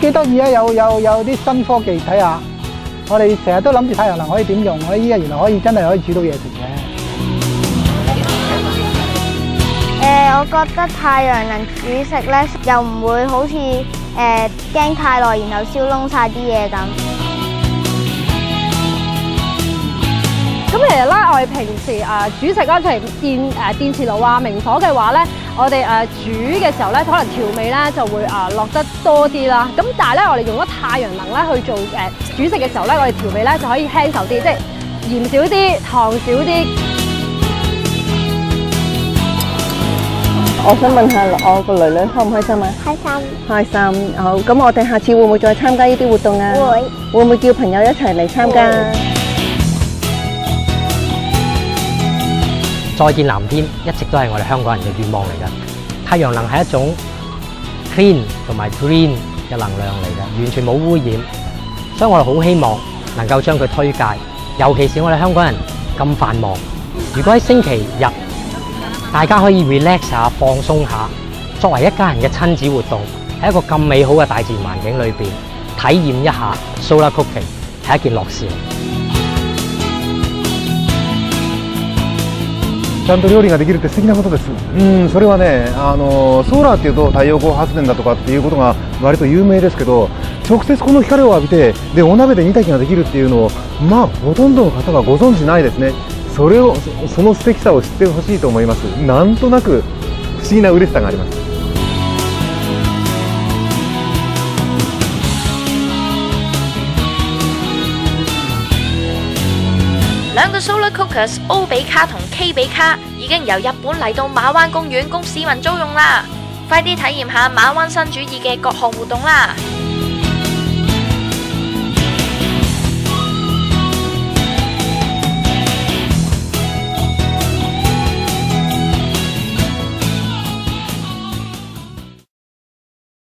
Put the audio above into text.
幾得意啊！有啲新科技睇下。我哋成日都諗住太陽能可以點用，我依家原來真係可以煮到嘢食嘅。我覺得太陽能煮食咧，又唔會好似驚太耐，然後燒燶晒啲嘢咁。咁其實咧，我哋平時煮食咧，譬如電磁爐啊、明火嘅話咧，我哋煮嘅時候咧，可能調味咧就會落得多啲啦。咁但係咧，我哋用咗太陽能咧去做煮食嘅時候咧，我哋調味咧就可以輕手啲，即係鹽少啲、糖少啲。我想問下我個女女開唔開心啊？開心。開心。好，咁我哋下次會唔會再參加呢啲活動啊？會。會唔會叫朋友一齊嚟參加？再見藍天一直都係我哋香港人嘅願望嚟㗎。太陽能係一種 clean 同埋 green 嘅能量嚟㗎，完全冇污染，所以我哋好希望能夠將佢推介。尤其是我哋香港人咁繁忙，如果喺星期日大家可以 relax 下、放鬆下，作為一家人嘅親子活動，喺一個咁美好嘅大自然環境裏邊體驗一下 solar cooking 係一件樂事。ちゃんと料理ができるって素敵なことです。それはね、ソーラーっていうと太陽光発電だとかっていうことが割と有名ですけど、直接この光を浴びてでお鍋で煮炊きができるっていうのをまあほとんどの方がご存知ないですね。その素敵さを知ってほしいと思います。なんとなく不思議な嬉しさがあります。兩個 Solar Cookers 歐比卡同 K 比卡已經由日本嚟到馬灣公園供市民租用啦！快啲體驗下馬灣新主義嘅各項活動啦！